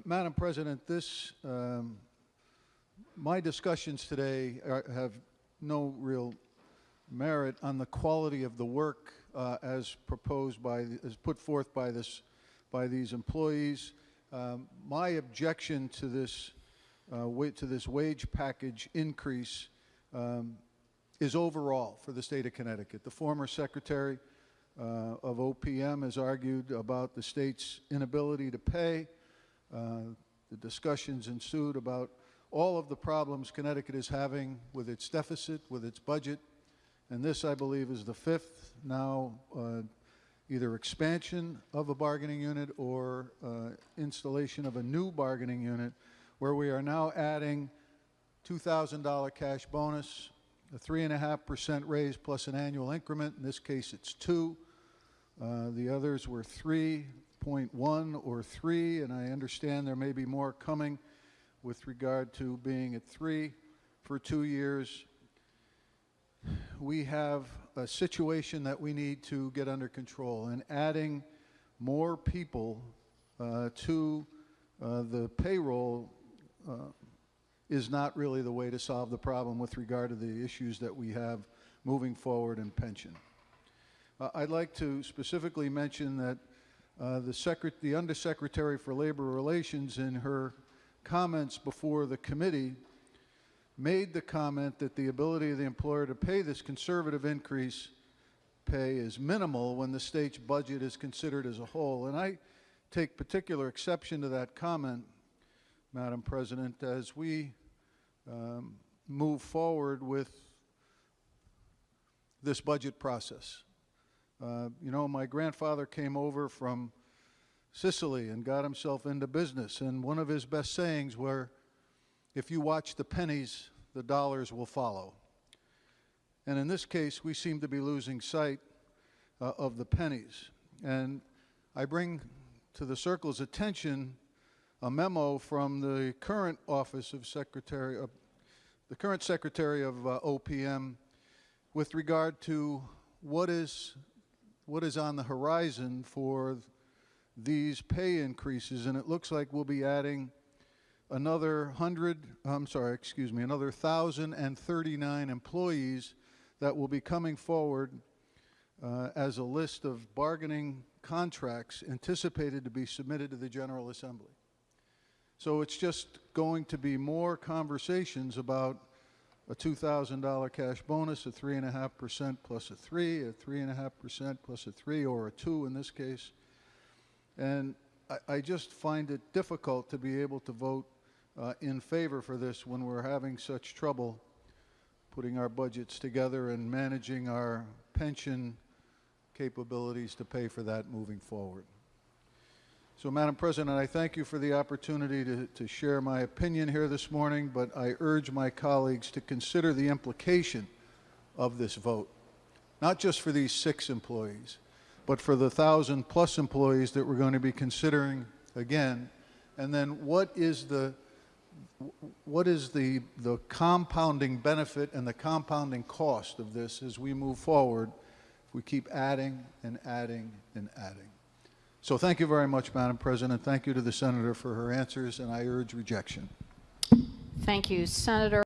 Madam President, my discussions today have no real merit on the quality of the work as put forth by these employees. My objection to this wage package increase is overall for the state of Connecticut. The former Secretary of OPM has argued about the state's inability to pay. The discussions ensued about all of the problems Connecticut is having with its deficit, with its budget, and this, I believe, is the fifth now either expansion of a bargaining unit or installation of a new bargaining unit, where we are now adding $2,000 cash bonus, a 3.5% raise plus an annual increment. In this case, it's 2. The others were 3.1 or 3, and I understand there may be more coming with regard to being at 3 for 2 years. We have a situation that we need to get under control, and adding more people to the payroll is not really the way to solve the problem with regard to the issues that we have moving forward in pension. I'd like to specifically mention that the Undersecretary for Labor Relations, in her comments before the committee, made the comment that the ability of the employer to pay this conservative increase pay is minimal when the state's budget is considered as a whole. And I take particular exception to that comment, Madam President, as we move forward with this budget process. You know, my grandfather came over from Sicily and got himself into business, and one of his best sayings were, if you watch the pennies, the dollars will follow. And in this case, we seem to be losing sight of the pennies. And I bring to the Circle's attention a memo from the current Office of Secretary, the current Secretary of OPM, with regard to what is on the horizon for these pay increases. And it looks like we'll be adding another 1,039 employees that will be coming forward as a list of bargaining contracts anticipated to be submitted to the General Assembly. So it's just going to be more conversations about a $2,000 cash bonus, a 3.5% plus a 3, a 3.5% plus a 3, or a 2 in this case. And I just find it difficult to be able to vote in favor for this when we're having such trouble putting our budgets together and managing our pension capabilities to pay for that moving forward. So, Madam President, I thank you for the opportunity to share my opinion here this morning, but I urge my colleagues to consider the implication of this vote, not just for these 6 employees, but for the 1,000+ employees that we're going to be considering again. And then what is the compounding benefit and the compounding cost of this as we move forward if we keep adding and adding and adding? So thank you very much, Madam President. Thank you to the Senator for her answers, and I urge rejection. Thank you, Senator.